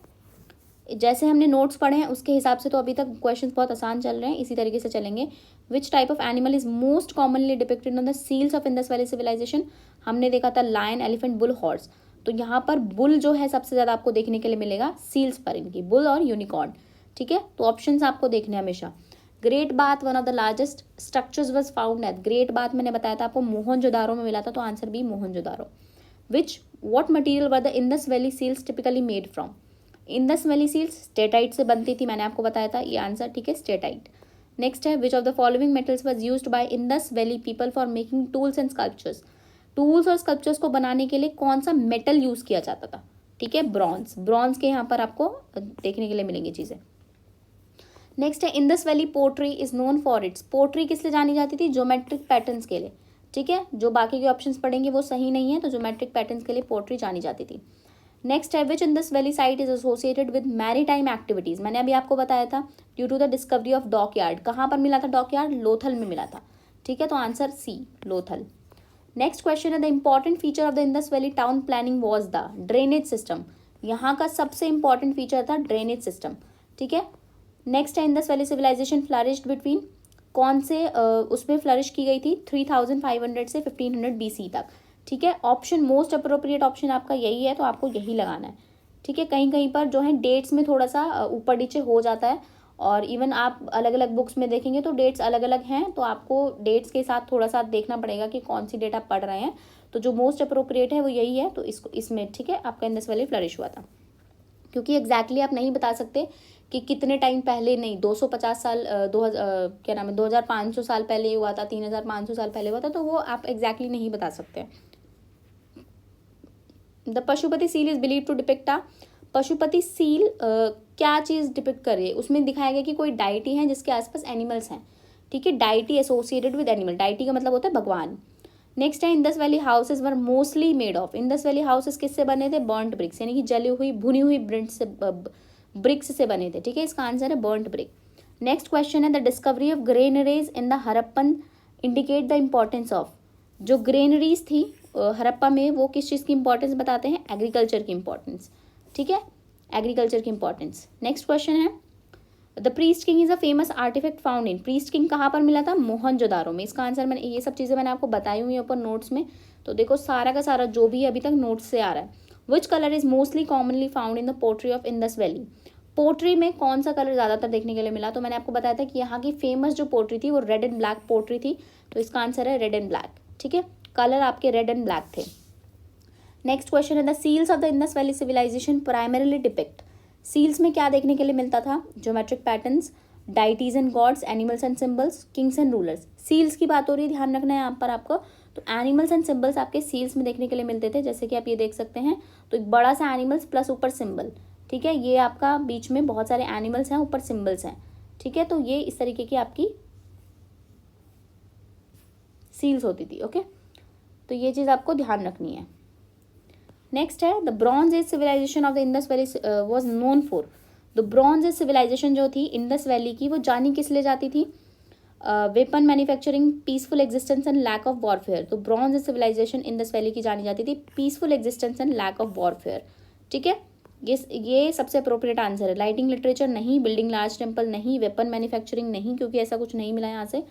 जैसे हमने नोट्स पढ़े हैं उसके हिसाब से तो अभी तक क्वेश्चंस बहुत आसान चल रहे हैं, इसी तरीके से चलेंगे। Which type of animal is most commonly depicted on the seals of Indus valley Civilization, हमने देखा था लायन, एलिफेंट, बुल, हॉर्स, तो यहाँ पर बुल जो है सबसे ज़्यादा आपको देखने के लिए मिलेगा सील्स पर, इनकी बुल और यूनिकॉर्न, ठीक है। तो ऑप्शंस आपको देखने हमेशा। Great bath one of the largest structures was found at, great bath मैंने बताया था आपको मोहनजोदारो में मिला था, तो answer B Mohenjodaro. Which what material were the Indus valley seals typically made from, Indus valley seals steatite से बनती थी, मैंने आपको बताया था, ये आंसर ठीक है स्टेटाइट। नेक्स्ट है, which of the following metals was used by Indus valley people for making tools and sculptures, tools और स्कल्पचर्स को बनाने के लिए कौन सा मेटल यूज किया जाता था, ठीक है, ब्रॉन्ज, ब्रॉन्ज के यहाँ पर आपको देखने के लिए मिलेंगी चीज़ें। नेक्स्ट है, Indus Valley pottery is known for its, pottery किस लिए जानी जाती थी, ज्योमेट्रिक पैटर्न्स के लिए, ठीक है। जो बाकी के ऑप्शंस पढ़ेंगे वो सही नहीं है, तो ज्योमेट्रिक पैटर्न्स के लिए पोट्री जानी जाती थी। नेक्स्ट है, which Indus valley site is associated with maritime activities, मैंने अभी आपको बताया था due to the discovery of dockyard, कहाँ पर मिला था डॉक यार्ड, लोथल में मिला था, ठीक है, तो answer C Lothal. Next question है, the important feature of the Indus valley town planning was the drainage system, यहाँ का सबसे इंपॉर्टेंट फीचर था ड्रेनेज सिस्टम, ठीक है। नेक्स्ट है, Indus valley civilisation flourished between, कौन से उसमें फ्लरिश की गई थी 3500 से 1500 BC तक, ठीक है। ऑप्शन मोस्ट अप्रोप्रिएट ऑप्शन आपका यही है, तो आपको यही लगाना है, ठीक है। कहीं कहीं पर जो है डेट्स में थोड़ा सा ऊपर नीचे हो जाता है, और इवन आप अलग अलग बुक्स में देखेंगे तो डेट्स अलग अलग हैं, तो आपको डेट्स के साथ थोड़ा सा देखना पड़ेगा कि कौन सी डेट आप पढ़ रहे हैं, तो जो मोस्ट अप्रोप्रिएट है वो यही है, तो इसको इसमें ठीक है आपका इंडस वैली फ्लरिश हुआ था। क्योंकि एग्जैक्टली आप नहीं बता सकते कि कितने टाइम पहले, नहीं 250 साल, 2500 साल पहले हुआ था, 3500 साल पहले हुआ था, तो वो आप एग्जैक्टली नहीं बता सकते। The Pashupati seal is believe to depict a, Pashupati seal क्या चीज़ डिपिक्ट कर रही है, उसमें दिखाया गया कि कोई डाइटी है जिसके आसपास एनिमल्स हैं, ठीक है, deity associated with animal, deity का मतलब होता है भगवान। नेक्स्ट है Indus valley houses were mostly made of, Indus valley houses किससे बने थे, बर्न्ट ब्रिक्स, यानी कि जली हुई भुनी हुई ब्रिक्स से बने थे, ठीक है, इसका आंसर है बर्न्ट ब्रिक। नेक्स्ट क्वेश्चन है the discovery of granaries in the Harappan indicate the importance of, जो ग्रेनरीज थी हरप्पा में वो किस चीज़ की इंपॉर्टेंस बताते हैं, एग्रीकल्चर की इंपॉर्टेंस, ठीक है, एग्रीकल्चर की इंपॉर्टेंस। नेक्स्ट क्वेश्चन है the priest king is a famous artifact found in, priest king कहाँ पर मिला था, मोहनजोदारो में। इसका आंसर मैंने ये सब चीज़ें मैंने आपको बताई हुई है ऊपर नोट्स में, तो देखो सारा का सारा जो भी अभी तक नोट्स से आ रहा है। Which colour is mostly commonly found in the pottery of Indus Valley, pottery में कौन सा कलर ज़्यादातर देखने के लिए मिला, तो मैंने आपको बताया था कि यहाँ की फेमस जो पोट्री थी वो रेड एंड ब्लैक पोट्री थी, तो इसका आंसर है रेड एंड ब्लैक, ठीक है, कलर आपके रेड एंड ब्लैक थे। नेक्स्ट क्वेश्चन है the seals of the Indus valley Civilization primarily depict, seals में क्या देखने के लिए मिलता था, geometric patterns, deities and gods, animals and symbols, kings and rulers. Seals की बात हो रही है, ध्यान रखना है यहाँ पर आपको, तो एनिमल्स एंड सिंबल्स आपके सील्स में देखने के लिए मिलते थे, जैसे कि आप ये देख सकते हैं, तो एक बड़ा सा एनिमल्स प्लस ऊपर सिंबल, ठीक है, ये आपका बीच में बहुत सारे एनिमल्स हैं, ऊपर सिंबल्स हैं, ठीक है, तो ये इस तरीके की आपकी सील्स होती थी, ओके, तो ये चीज़ आपको ध्यान रखनी है। नेक्स्ट है the bronze age civilization of the Indus Valley was known for, the bronze age civilization जो थी इंडस वैली की वो जानी किस लिए जाती थी, weapon manufacturing, peaceful existence and lack of warfare, तो bronze age civilisation Indus valley की जानी जाती थी peaceful existence and lack of warfare, ठीक है, ये सबसे अप्रोप्रिएट आंसर है। राइटिंग लिटरेचर नहीं, बिल्डिंग लार्ज टेम्पल नहीं, वेपन मैन्युफैक्चरिंग नहीं, क्योंकि ऐसा कुछ नहीं मिला यहाँ से,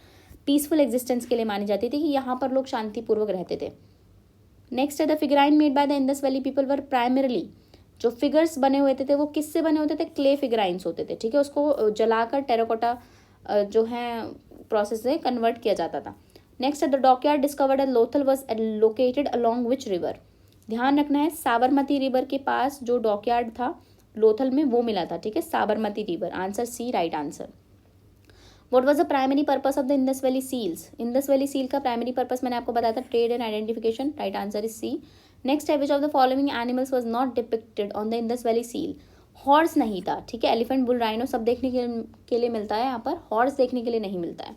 पीसफुल एग्जिस्टेंस के लिए मानी जाती थी कि यहाँ पर लोग शांतिपूर्वक रहते थे। नेक्स्ट है the figurine made by the Indus valley people were primarily, जो फिगर्स बने हुए थे वो किससे बने होते थे, क्ले फिगराइंस होते थे, ठीक है, उसको जलाकर टेराकोटा जो है प्रोसेस से कन्वर्ट किया जाता था। नेक्स्ट है the dockyard discovered at Lothal was located along which river, ध्यान रखना है साबरमती रिवर के पास जो डॉकयार्ड था लोथल में वो मिला था, ठीक है, Sabarmati river, answer C right answer. What was the primary purpose of the Indus valley seals, Indus valley seal का प्राइमरी पर्पस मैंने आपको बताया था trade and identification, right answer is C. Next है which of the following animals was not depicted on the Indus valley seal, horse नहीं था, ठीक है, एलिफेंट, बुल, राइनो सब देखने के लिए मिलता है, यहाँ पर हॉर्स देखने के लिए नहीं मिलता है।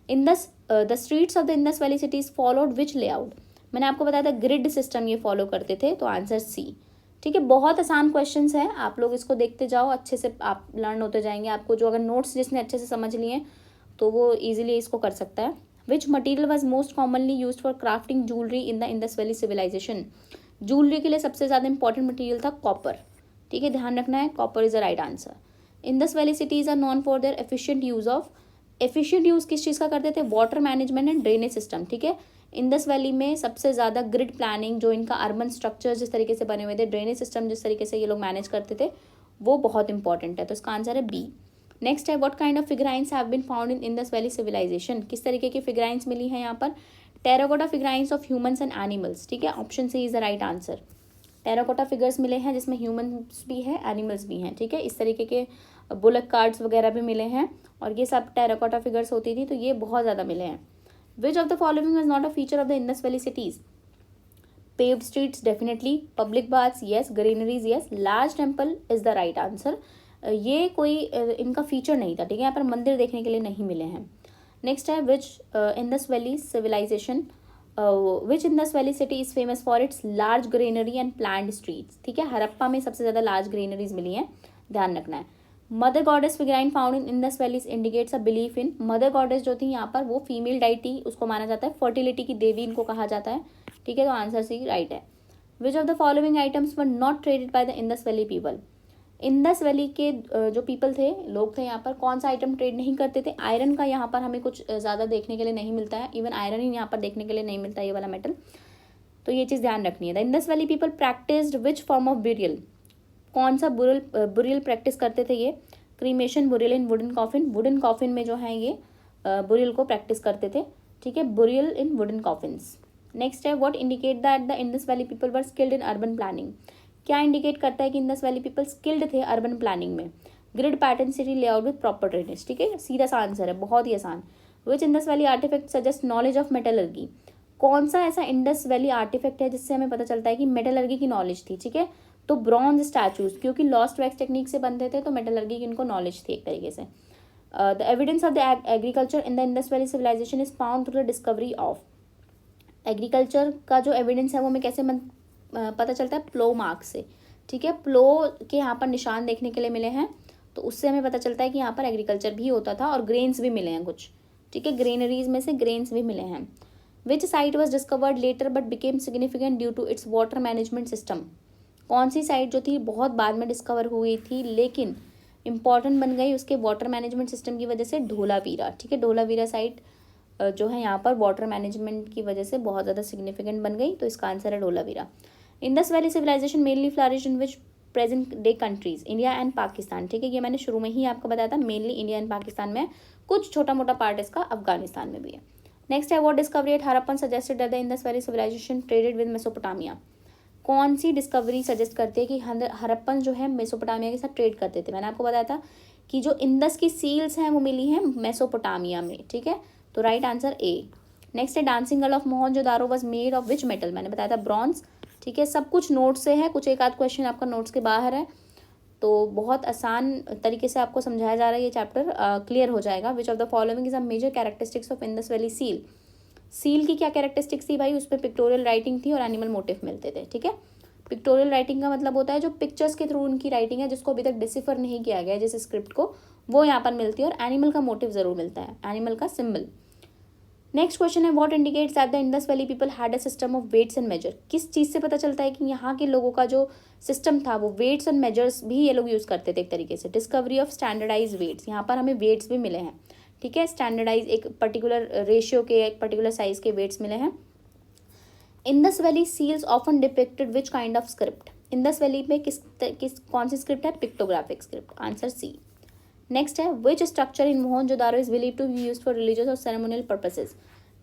Indus the streets of the Indus valley cities followed which layout, मैंने आपको बताया था ग्रिड सिस्टम ये फॉलो करते थे, तो आंसर सी, ठीक है, बहुत आसान क्वेश्चंस है, आप लोग इसको देखते जाओ, अच्छे से आप लर्न होते जाएंगे, आपको जो अगर नोट्स जिसने अच्छे से समझ लिए तो वो इजीली इसको कर सकता है। Which material was most commonly used for crafting jewellery in the Indus valley Civilization, jewellery के लिए सबसे ज़्यादा इंपॉर्टेंट मटेरियल था कॉपर, ठीक है, ध्यान रखना है, copper is the right answer. Indus valley cities are known for their efficient use of, efficient use किस चीज़ का करते थे, water management and drainage system, ठीक है, इंडस वैली में सबसे ज़्यादा ग्रिड प्लानिंग, जो इनका अर्बन स्ट्रक्चर जिस तरीके से बने हुए थे, ड्रेनेज सिस्टम जिस तरीके से ये लोग मैनेज करते थे वो बहुत इंपॉर्टेंट है, तो इसका आंसर है बी। नेक्स्ट है what kind of figurines have been found in Indus valley civilisation, किस तरीके की फिगराइंस मिली है यहाँ पर, terracotta figurines of humans and animals, ठीक है, option C is the right answer. Terracotta figures मिले हैं जिसमें ह्यूमंस भी है, एनिमल्स भी हैं, ठीक है, इस तरीके के बुलक कार्ड्स वगैरह भी मिले हैं, और ये सब टेराकोटा फिगर्स होती थी, तो ये बहुत ज़्यादा मिले हैं। विच of the following is not a feature of the Indus valley cities, paved streets definitely, public baths yes, greeneries yes, large temple is the right answer, ये कोई इनका फीचर नहीं था, ठीक है, यहाँ पर मंदिर देखने के लिए नहीं मिले हैं। नेक्स्ट है which Indus valley civilisation, which Indus valley city is famous for its large greenery and plant streets, ठीक है, हरप्पा में सबसे ज़्यादा लार्ज ग्रीनरीज मिली हैं, ध्यान रखना है। Mother goddess figurine found in Indus valley indicates a belief in, mother goddess जो थी यहाँ पर वो फीमेल डाइटी उसको माना जाता है, फर्टिलिटी की देवी इनको कहा जाता है, ठीक है, तो आंसर सी राइट है। Which of the following items were not traded bye the Indus valley people, Indus Valley के जो पीपल थे, लोग थे, यहाँ पर कौन सा आइटम ट्रेड नहीं करते थे, आयरन का यहाँ पर हमें कुछ ज़्यादा देखने के लिए नहीं मिलता है, इवन आयरन ही यहाँ पर देखने के लिए नहीं मिलता है, ये वाला मेटल, तो ये चीज़ ध्यान रखनी है। The Indus valley people practised which form of burial, कौन सा बुरियल प्रैक्टिस करते थे ये, cremation, burial in wooden coffin, wooden coffin में जो है ये बुरियल को प्रैक्टिस करते थे, ठीक है, burial in wooden coffins. Next है what indicate that the Indus valley people were skilled in urban planning, क्या इंडिकेट करता है कि इंडस वैली पीपल स्किल्ड थे अर्बन प्लानिंग में, grid pattern city layout with proper drainage, ठीक है, सीधा सा आंसर है, बहुत ही आसान। Which Indus valley artefact suggest knowledge of metallurgy, कौन सा ऐसा इंडस वैली आर्टिफैक्ट है जिससे हमें पता चलता है कि मेटलर्जी की नॉलेज थी, ठीक है, तो ब्रॉन्ज स्टैचूज, क्योंकि लॉस्ट वैक्स टेक्निक से बनते थे तो मेटलर्जी की इनको नॉलेज थी एक तरीके से। The evidence of the agriculture in the Indus valley Civilization is found through the discovery of, agriculture का जो एविडेंस है वो हमें कैसे पता चलता है, प्लो मार्क से, ठीक है। प्लो के यहाँ पर निशान देखने के लिए मिले हैं, तो उससे हमें पता चलता है कि यहाँ पर एग्रीकल्चर भी होता था, और ग्रेन्स भी मिले हैं कुछ, ठीक है, ग्रेनरीज में से ग्रेन्स भी मिले हैं। Which site was discovered later but became significant due to its water management system. कौन सी साइट जो थी बहुत बाद में डिस्कवर हुई थी लेकिन इंपॉर्टेंट बन गई उसके वाटर मैनेजमेंट सिस्टम की वजह से, धोलावीरा, ठीक है। धोलावीरा साइट जो है यहाँ पर वाटर मैनेजमेंट की वजह से बहुत ज़्यादा सिग्निफिकेंट बन गई, तो इसका आंसर है Dholavira. Indus valley Civilization mainly flourish in which present day countries, India and Pakistan, ठीक है। ये मैंने शुरू में ही आपको बताया था, मेनली इंडिया एंड पाकिस्तान में, कुछ छोटा मोटा पार्ट इसका अफगानिस्तान में भी है। नेक्स्ट है, what discovery at Harappan suggested that the Indus valley Civilization traded with Mesopotamia. कौन सी डिस्कवरी सजेस्ट करती है कि हरप्पन जो है मेसोपोटामिया के साथ ट्रेड करते थे। मैंने आपको बताया था कि जो इंडस की सील्स हैं वो मिली हैं मेसोपोटामिया में, ठीक है, तो राइट आंसर ए। नेक्स्ट है, dancing girl of Mohenjodaro was made of which metal. मैंने बताया था ब्रॉन्ज, ठीक है। सब कुछ नोट्स से है, कुछ एक आध क्वेश्चन आपका नोट्स के बाहर है, तो बहुत आसान तरीके से आपको समझाया जा रहा है, ये चैप्टर क्लियर हो जाएगा। Which of the following is a major characteristics of Indus valley seal. Seal की क्या कैरेक्टरिस्टिक्स थी भाई, उसमें पिक्टोरियल राइटिंग थी और एनिमल मोटिव मिलते थे, ठीक है। पिक्टोरियल राइटिंग का मतलब होता है जो पिक्चर्स के थ्रू उनकी राइटिंग है, जिसको अभी तक डिसिफर नहीं किया गया है जिस स्क्रिप्ट को, वो यहाँ पर मिलती है, और एनिमल का मोटिव जरूर मिलता है, एनिमल का सिंबल। नेक्स्ट क्वेश्चन है, what indicates that the Indus valley people had a system of weights and measure. किस चीज़ से पता चलता है कि यहाँ के लोगों का जो सिस्टम था वो वेट्स एंड मेजर्स भी ये लोग यूज़ करते थे एक तरीके से। डिस्कवरी ऑफ स्टैंडर्डाइज वेट्स, यहाँ पर हमें वेट्स भी मिले हैं, ठीक है। स्टैंडर्डाइज एक पर्टिकुलर रेशियो के, एक पर्टिकुलर साइज के वेट्स मिले हैं। Indus valley seals often depicted which kind of script. Indus valley में किस कौन सी स्क्रिप्ट है, pictographic script, answer C. Next है, which structure in Mohenjodaro is believe to be used for religious और सेरेमोनियल पर्पसेस।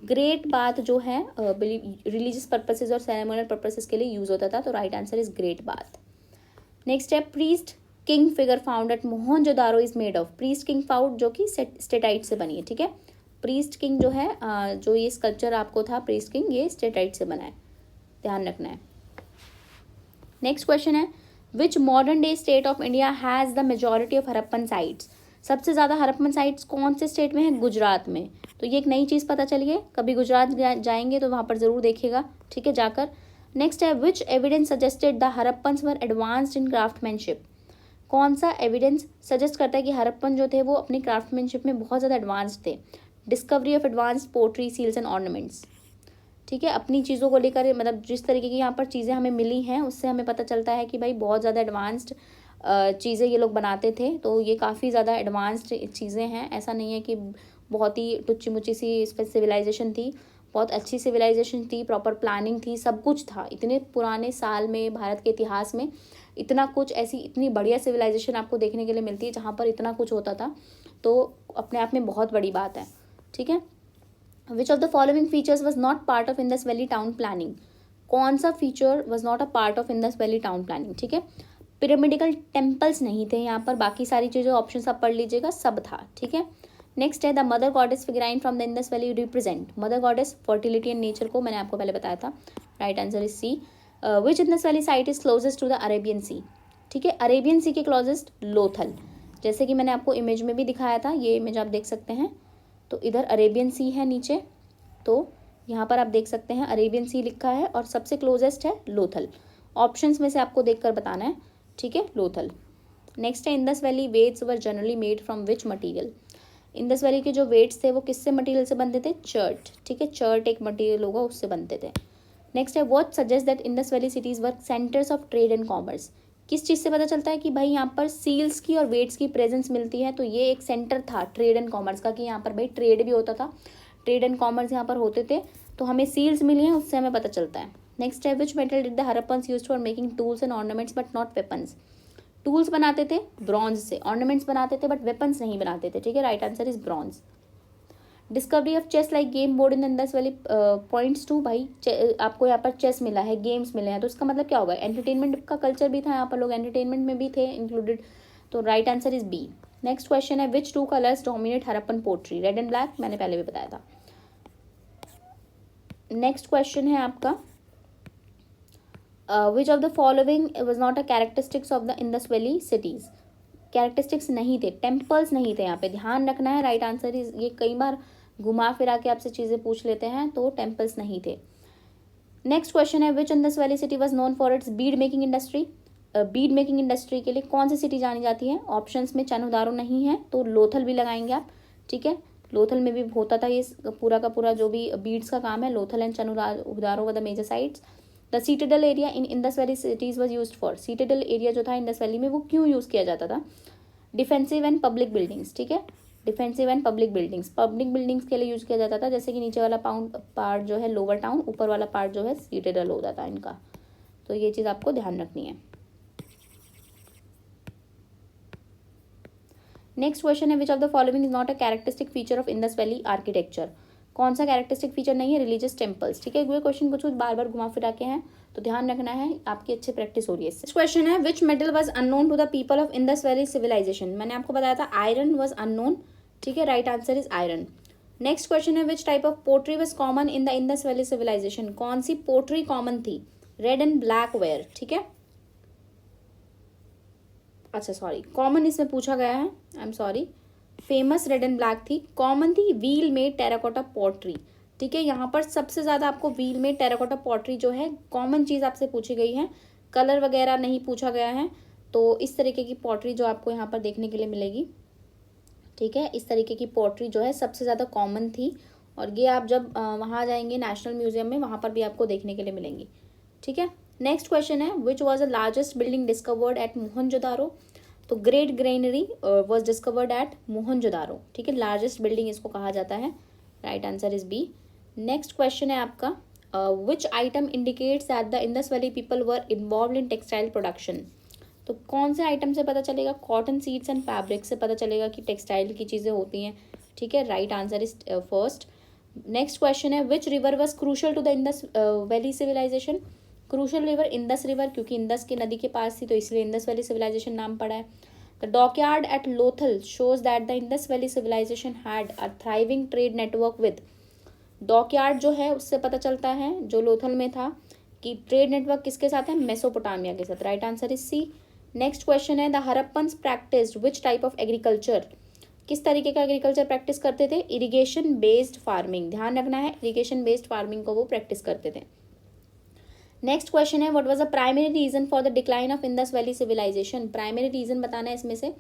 ग्रेट बाथ जो है रिलीजियस पर्पसेस और सेरेमोनियल पर्पसेस के लिए यूज होता था, तो right answer is great bath. Next है, priest king figure found at Mohenjodaro is made of. Priest king found जो कि स्टेटाइट से बनी है, ठीक है। प्रीस्ट किंग जो है जो ये स्कल्पचर आपको था प्रीस्ट किंग, ये स्टेटाइट से बना है, ध्यान रखना है। नेक्स्ट क्वेश्चन है, which modern day state of India has the majority of Harappan sites. सबसे ज़्यादा हरप्पन साइट्स कौन से स्टेट में है, गुजरात में। तो ये एक नई चीज़ पता चली है, कभी गुजरात जाएंगे तो वहाँ पर ज़रूर देखिएगा, ठीक है, जाकर। नेक्स्ट है, which evidence suggested the Harappans were advanced in craftsmanship. कौन सा एविडेंस सजेस्ट करता है कि हरप्पन जो थे वो अपनी क्राफ्टमैनशिप में बहुत ज़्यादा एडवांस्ड थे। Discovery of advanced pottery, seals and ornaments, ठीक है। अपनी चीज़ों को लेकर, मतलब जिस तरीके की यहाँ पर चीज़ें हमें मिली हैं उससे हमें पता चलता है कि भाई बहुत ज़्यादा एडवांस्ड चीज़ें ये लोग बनाते थे, तो ये काफ़ी ज़्यादा एडवांस्ड चीज़ें हैं। ऐसा नहीं है कि बहुत ही टुच्ची मुच्ची सी इस पर सिविलाइजेशन थी, बहुत अच्छी सिविलाइजेशन थी, प्रॉपर प्लानिंग थी, सब कुछ था। इतने पुराने साल में भारत के इतिहास में इतना कुछ, ऐसी इतनी बढ़िया सिविलाइजेशन आपको देखने के लिए मिलती है जहाँ पर इतना कुछ होता था, तो अपने आप में बहुत बड़ी बात है, ठीक है। Which of the following features was not part of Indus valley town planning. कौन सा feature was not a part of Indus valley town planning, ठीक है। पिरामिडिकल टेम्पल्स नहीं थे यहाँ पर, बाकी सारी चीज़ें ऑप्शन आप पढ़ लीजिएगा, सब था, ठीक है। नेक्स्ट है, the mother goddess figurine from the Indus valley represent. Mother goddess fertility and nature को मैंने आपको पहले बताया था, right answer is C. Which Indus valley site is closest to the Arabian sea, ठीक है। अरेबियन सी के क्लोजेस्ट लोथल, जैसे कि मैंने आपको इमेज में भी दिखाया था, ये इमेज आप देख सकते हैं, तो इधर अरेबियन सी है नीचे, तो यहाँ पर आप देख सकते हैं अरेबियन सी लिखा है, और सबसे क्लोजेस्ट है लोथल। ऑप्शंस में से आपको देखकर बताना है, ठीक है, लोथल। नेक्स्ट है, Indus Valley weights were generally made from which material. Indus Valley के जो वेट्स थे वो किससे मटेरियल से बनते थे, चर्ट, ठीक है, चर्ट एक मटेरियल होगा, उससे बनते थे। नेक्स्ट है, what suggest that Indus valley cities were centres of trade and commerce. किस चीज़ से पता चलता है कि भाई यहाँ पर सील्स की और वेट्स की प्रेजेंस मिलती है, तो ये एक सेंटर था ट्रेड एंड कॉमर्स का, कि यहाँ पर भाई ट्रेड भी होता था, ट्रेड एंड कॉमर्स यहाँ पर होते थे, तो हमें सील्स मिली हैं, उससे हमें पता चलता है। नेक्स्ट है, which metal did the Harappans used for making tools and ornaments but not weapons. Tools बनाते थे ब्रॉन्ज से, ऑर्नामेंट्स बनाते थे बट वेपन्स नहीं बनाते थे, ठीक है, right answer is bronze. Discovery of chess like game board in Indus Valley points to, भाई आपको यहाँ पर चेस मिला है, गेम्स मिले हैं, तो इसका मतलब क्या होगा, एंटरटेनमेंट का कल्चर भी था यहाँ पर, लोग एंटरटेनमेंट में भी थे इंक्लूडेड, तो right answer is B. Next question है, which two colours dominate Harappan pottery, red and black, मैंने पहले भी बताया था। नेक्स्ट क्वेश्चन है आपका, which of the following was not a characteristics of the Indus valley cities. Characteristics नहीं थे, टेम्पल्स नहीं थे यहाँ पे, ध्यान रखना है, राइट आंसर इज, ये कई बार घुमा फिरा के आपसे चीज़ें पूछ लेते हैं, तो टेम्पल्स नहीं थे। नेक्स्ट क्वेश्चन है which Indus valley city was known for its bead making industry. Bead making industry के लिए कौन सी सिटी जानी जाती है? ऑप्शंस में चनहुदारो नहीं है तो लोथल भी लगाएंगे आप, ठीक है। लोथल में भी होता था ये पूरा का पूरा जो भी बीड्स का काम है, Lothal and Chanhudaro were the major sites. The citadel area in Indus valley cities was use for, citadel area जो था इंडस वैली में वो क्यों यूज किया जाता था? डिफेंसिव एंड पब्लिक बिल्डिंग्स, ठीक है। डिफेंसिव एंड पब्लिक बिल्डिंग्स के लिए यूज किया जाता था, जैसे कि नीचे वाला पार्ट जो है लोअर टाउन, ऊपर वाला पार्ट जो है सीटेडल होता था इनका। तो ये चीज़ आपको ध्यान रखनी है। नेक्स्ट क्वेश्चन है which of the following is not a characteristic feature of Indus valley architecture. कौन सा कैरेक्टरिस्टिक फीचर नहीं है? रिलीजियस टेम्पल्स, ठीक है। ये क्वेश्चन कुछ बार बार घुमा फिरा के हैं तो ध्यान रखना है, आपकी अच्छी प्रैक्टिस हो रही है इससे। नेक्स्ट क्वेश्चन है which metal was unknown to the people of Indus valley civilisation. मैंने आपको बताया था आयरन वाज अननोन, ठीक है। Right answer is iron. Next question है which type of pottery was common in the Indus valley civilisation. कौन सी पोट्री कॉमन थी? रेड एंड ब्लैक वेयर, ठीक है। अच्छा सॉरी, कॉमन इसमें पूछा गया है, I am sorry. Famous red and black थी, कॉमन थी व्हील मेड टेराकोटा पॉटरी, ठीक है। यहाँ पर सबसे ज़्यादा आपको व्हील मेड टेराकोटा पॉटरी जो है कॉमन चीज़ आपसे पूछी गई है, कलर वगैरह नहीं पूछा गया है। तो इस तरीके की पॉटरी जो आपको यहाँ पर देखने के लिए मिलेगी, ठीक है। इस तरीके की पॉटरी जो है सबसे ज़्यादा कॉमन थी, और ये आप जब वहाँ जाएंगे नेशनल म्यूजियम में, वहाँ पर भी आपको देखने के लिए मिलेंगी, ठीक है। नेक्स्ट क्वेश्चन है which was the largest building discovered at Mohenjodaro. तो great granary was discovered at Mohenjodaro, ठीक है। लार्जेस्ट बिल्डिंग इसको कहा जाता है। Right answer is B. Next question है आपका which item indicates that the Indus valley people were involve in textile production. तो कौन से आइटम से पता चलेगा? कॉटन सीड्स एंड फैब्रिक से पता चलेगा कि टेक्सटाइल की चीज़ें होती हैं, ठीक है। Right answer is first. Next question है which river was crucial to the Indus valley civilisation. Crucial river Indus river, क्योंकि इंडस की नदी के पास थी तो इसलिए इंडस वैली सिविलाइजेशन नाम पड़ा है। The dockyard at Lothal shows that the Indus valley Civilization had a thriving trade network with. Dockyard जो है उससे पता चलता है जो लोथल में था कि ट्रेड नेटवर्क किसके साथ है? मेसोपोटामिया के साथ। Right answer is C. Next question है the Harappans practised which type of agriculture. किस तरीके का एग्रीकल्चर प्रैक्टिस करते थे? इरिगेशन बेस्ड फार्मिंग, ध्यान रखना है, इरिगेशन बेस्ड फार्मिंग को वो प्रैक्टिस करते थे। नेक्स्ट क्वेश्चन है what was the primary reason for the decline of Indus valley Civilization. Primary reason बताना है इसमें से।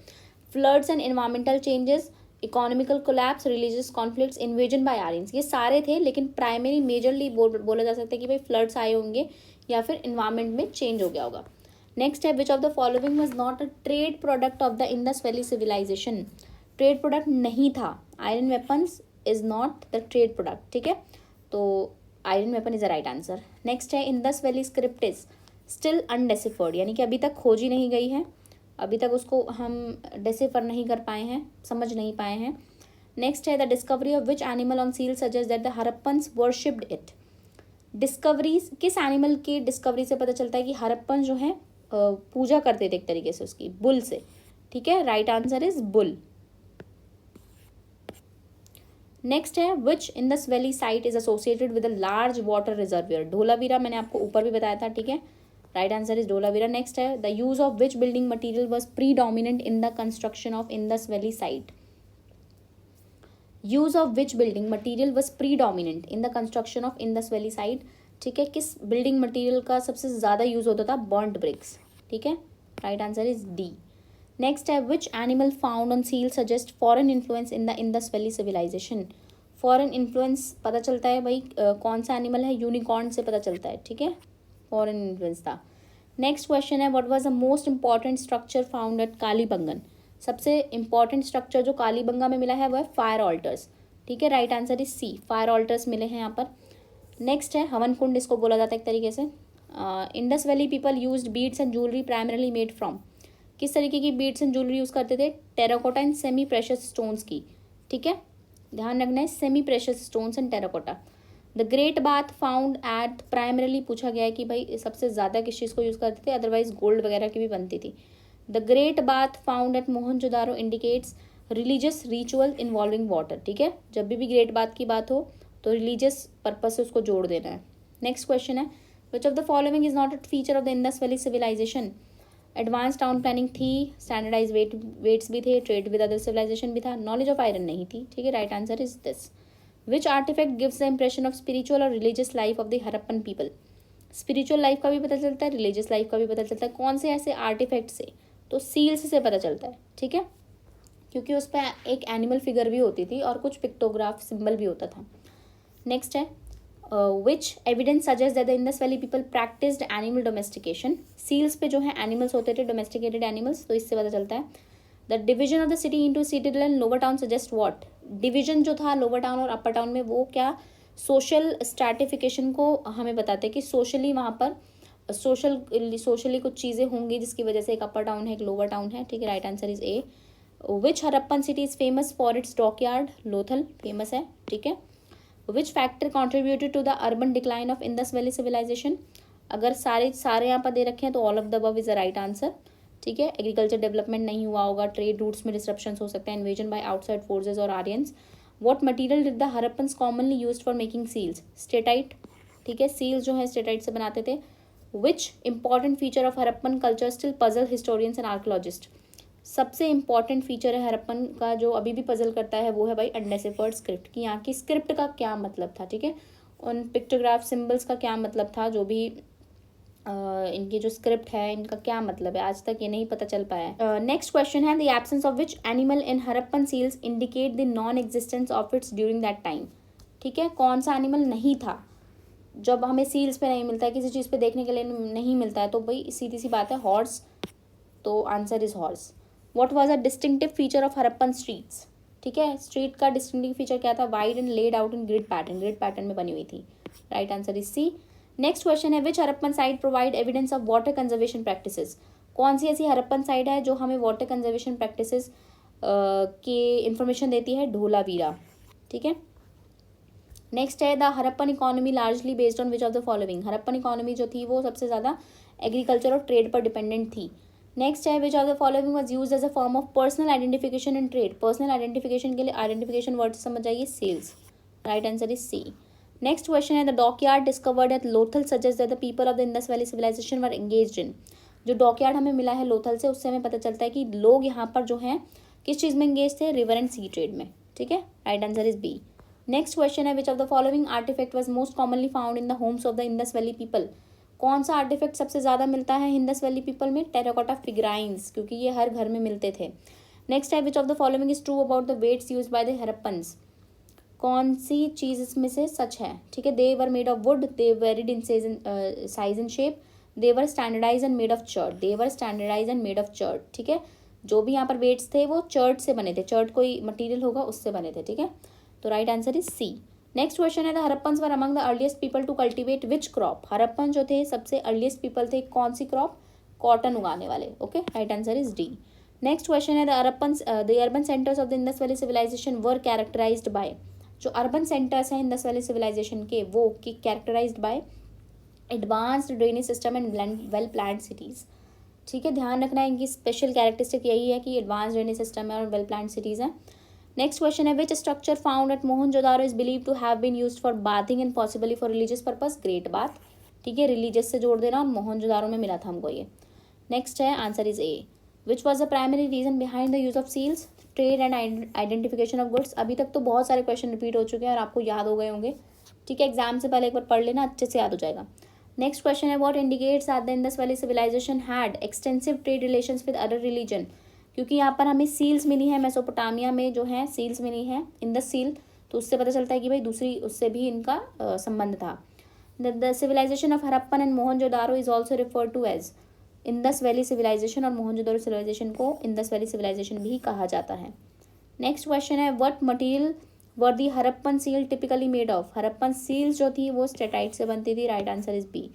Floods and environmental changes, economical collapse, religious conflicts, invasion by Aryans, ये सारे थे, लेकिन प्राइमरी मेजरली बोला जा सकता है कि भाई फ्लड्स आए होंगे या फिर इन्वायरमेंट में चेंज हो गया होगा। नेक्स्ट है which of the following was not a trade product of the Indus valley civilisation. Trade product नहीं था, iron weapons is not the trade product, ठीक है। तो iron weapon is a right answer. Next है Indus valley script is still undeciphered, यानी कि अभी तक खोजी नहीं गई है, अभी तक उसको हम डेसिफर नहीं कर पाए हैं, समझ नहीं पाए हैं। नेक्स्ट है the discovery of which animal on seal suggest that the Harappans worshipped it. Discoveries किस एनिमल की डिस्कवरी से पता चलता है कि हरप्पन जो है पूजा करते थे एक तरीके से उसकी? बुल से, ठीक है। Right answer is bull. Next है which Indus valley site is associated with a large water reservoir. Dholavira मैंने आपको ऊपर भी बताया था, ठीक है। Right answer is Dholavira. Next है the use of which building material was predominant in the construction of Indus valley site. Use of which building material was predominant in the construction of Indus valley site, ठीक है। किस बिल्डिंग मटेरियल का सबसे ज़्यादा यूज होता था? बर्न्ट ब्रिक्स, ठीक है। Right answer is D. Next है which animal found on seal suggest foreign influence in the Indus valley civilisation. Foreign influence पता चलता है भाई कौन सा एनिमल है? यूनिकॉर्न से पता चलता है, ठीक है। फॉरेन इन्फ्लुएंस था। नेक्स्ट क्वेश्चन है what was the most important structure found eight Kalibangan. सबसे इंपॉर्टेंट स्ट्रक्चर जो कालीबंगा में मिला है वो है फायर ऑल्टर्स, ठीक है। Right answer is C, fire altars मिले हैं यहाँ पर। नेक्स्ट है हवन कुंड, इसको बोला जाता है एक तरीके से। Indus valley people used beads and jewellery primarily made from. किस तरीके की बीड्स एंड ज्वेलरी यूज़ करते थे? Terracotta and semi precious stones की, ठीक है। ध्यान रखना है, semi precious stones and terracotta. The great bath found at, primarily पूछा गया है कि भाई सबसे ज़्यादा किस चीज़ को यूज़ करते थे, अदरवाइज गोल्ड वगैरह की भी बनती थी। The great bath found at Mohenjodaro indicates religious ritual involving water, ठीक है। जब भी ग्रेट बाथ की बात हो तो रिलीजियस पर्पज से उसको जोड़ देना है। नेक्स्ट क्वेश्चन है which of the following is not a feature of the Indus valley Civilization. Advance town planning थी, स्टैंडर्डाइज वेट्स भी थे, ट्रेड विद अदर सिविलाइजेशन भी था, नॉलेज ऑफ आयरन नहीं थी, ठीक है। Right answer is this. Which artefact gives the impression of spiritual और religious life of the Harappan people. Spiritual life का भी पता चलता है, रिलीजियस लाइफ का भी पता चलता है। कौन से ऐसे आर्टिफैक्ट से, तो सील्स से पता चलता है, ठीक है, क्योंकि उस पर एक एनिमल फिगर भी होती थी और कुछ पिक्टोग्राफ सिंबल भी होता था। नेक्स्ट है which evidence suggest that the Indus valley people practised animal domestication. Seals पे जो है एनिमल्स होते थे, डोमेस्टिकेटेड एनिमल्स, तो इससे पता चलता है। The division of the city into citizen and lower town suggest what. Division जो था लोअर टाउन और अपर टाउन में, वो क्या सोशल स्ट्रैटिफिकेशन को हमें बताते हैं कि सोशली वहाँ पर सोशली कुछ चीज़ें होंगी जिसकी वजह से एक अपर टाउन है, एक लोअर टाउन है, ठीक है। Right answer is A. Which Harappan city is famous for its dockyard. Lothal famous है, ठीक है। Which factor contributed to the urban decline of Indus valley Civilization. अगर सारे यहाँ पर दे रखे हैं तो all of the above is the right answer, ठीक है। एग्रीकल्चर डेवलपमेंट नहीं हुआ होगा, ट्रेड रूट्स में डिस्ट्रप्शन हो सकता है, इन्वेजन बाय आउटसाइड फोर्सेज और Aryans. What material did the Harappans commonly used for making seals. Steatite, ठीक है, सील्स जो है स्टेटाइट से बनाते थे। Which important feature of Harappan culture still puzzle historians and archaeologist. सबसे इंपॉर्टेंट फीचर है हरप्पन का जो अभी भी पजल करता है वो है भाई अनडेसिफर्ड स्क्रिप्ट, की यहाँ की स्क्रिप्ट का क्या मतलब था, ठीक है, उन पिक्टोग्राफ सिंबल्स का क्या मतलब था, जो भी इनकी जो स्क्रिप्ट है इनका क्या मतलब है, आज तक ये नहीं पता चल पाया है। नेक्स्ट क्वेश्चन है the absence of which animal in Harappan seals indicate the non existence of its during that time. ठीक है, कौन सा एनिमल नहीं था जब हमें सील्स पे नहीं मिलता है, किसी चीज़ पे देखने के लिए नहीं मिलता है, तो भाई सीधी सी बात है हॉर्स, तो answer is horse. What was a distinctive feature of Harappan streets. ठीक है, स्ट्रीट का डिस्टिंक्टिव फीचर क्या था, wide and laid out in grid pattern में बनी हुई थी। Right answer is C. Next question है which Harappan site provide evidence of water conservation practices. कौन सी ऐसी हरप्पन साइट है जो हमें वाटर कंजर्वेशन प्रैक्टिसेस की इंफॉर्मेशन देती है, ढोलावीरा। ठीक है, नेक्स्ट है the Harappan economy largely based on which of the following. Harappan economy जो थी वो सबसे ज़्यादा एग्रीकल्चर और ट्रेड पर डिपेंडेंट थी। नेक्स्ट है which of the following was used as a form of personal identification in trade. Personal identification के लिए आइडेंटिफिकेशन वर्ड से समझ आइए seals. Right answer is C. Next question है the dockyard discovered at Lothal suggest that the people of the Indus valley civilisation were engaged in. जो डॉकयार्ड हमें मिला है लोथल से, उससे हमें पता चलता है कि लोग यहाँ पर जो हैं किस चीज़ में एंगेज थे, रिवर एंड सी ट्रेड में। ठीक है, right answer is B. Next question है which of the following artefact was most commonly found in the homes of the Indus valley people. कौन सा आर्टिफैक्ट सबसे ज़्यादा मिलता है इंडस वैली पीपल में, टेराकोटा फिगराइंस, क्योंकि ये हर घर में मिलते थे। नेक्स्ट है which of the following is true about the weights used by the Harappans. कौन सी चीज़ इसमें से सच है। ठीक है, they were made of wood, they varied in size and shape, they were standardise and made of chert, they were standardise and made of chert. ठीक है, जो भी यहाँ पर वेट्स थे वो चर्ट से बने थे, चर्ट कोई मटीरियल होगा उससे बने थे। ठीक है, तो right answer is C. Next question है the Harappans were among the earliest people to cultivate which crop. Harappan जो थे सबसे अर्लीस्ट पीपल थे कौन सी क्रॉप, कॉटन उगाने वाले। Okay, right answer is D. Next question है the Harappans the urban centres of the Indus valley civilisation were characterised by. जो अर्बन सेंटर्स हैं इंडस वैली सिविलाइजेशन के, वो की characterised by advanced drainage system and well planned cities. ठीक है, ध्यान रखना है इनकी स्पेशल कैरेक्टरिस्टिक यही है कि एडवांस ड्रेनेज सिस्टम है और वेल प्लान्ड सिटीज़ हैं। नेक्स्ट क्वेश्चन है which structure found at Mohenjodaro is believe to have been used for bathing and possibly for religious purpose. Great bath. ठीक है, रिलीजियस से जोड़ देना और मोहनजोदारो में मिला था हमको ये। नेक्स्ट है answer is A. Which was the primary reason behind the use of seals, trade and identification of goods. अभी तक तो बहुत सारे क्वेश्चन रिपीट हो चुके हैं और आपको याद हो गए होंगे। ठीक है, एग्जाम से पहले एक बार पढ़ लेना, अच्छे से याद हो जाएगा। नेक्स्ट क्वेश्चन है what indicates that the Indus valley Civilization had extensive trade relations with other religion. क्योंकि यहाँ पर हमें सील्स मिली है, मेसोपोटामिया में जो है सील्स मिली है, इंडस सील, तो उससे पता चलता है कि भाई दूसरी उससे भी इनका संबंध था। The civilization of Harappan and Mohenjodaro is also refer to as. Indus valley Civilization और मोहनजोदारो सिविलाइजेशन को इंडस वैली सिविलाइजेशन भी कहा जाता है। नेक्स्ट क्वेश्चन है what material were the Harappan seal typically made of. Harappan seals जो थी वो स्टेटाइट से बनती थी। Right answer is B.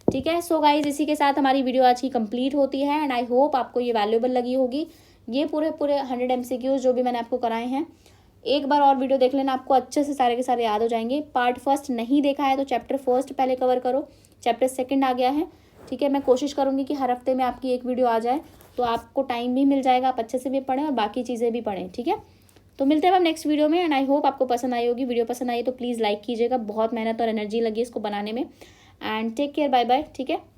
ठीक है, सो गाइज इसी के साथ हमारी वीडियो आज की कंप्लीट होती है एंड आई होप आपको ये वैल्यूएबल लगी होगी। ये पूरे 100 MCQs जो भी मैंने आपको कराए हैं, एक बार और वीडियो देख लेना, आपको अच्छे से सारे के सारे याद हो जाएंगे। पार्ट फर्स्ट नहीं देखा है तो चैप्टर फर्स्ट पहले कवर करो, चैप्टर सेकंड आ गया है। ठीक है, मैं कोशिश करूँगी कि हर हफ्ते में आपकी एक वीडियो आ जाए, तो आपको टाइम भी मिल जाएगा, आप अच्छे से भी पढ़ें और बाकी चीज़ें भी पढ़ें। ठीक है, तो मिलते हैं हम नेक्स्ट वीडियो में एंड आई होप आपको पसंद आई होगी। वीडियो पसंद आई तो प्लीज़ लाइक कीजिएगा, बहुत मेहनत और एनर्जी लगी इसको बनाने में। And take care, bye bye. ठीक है।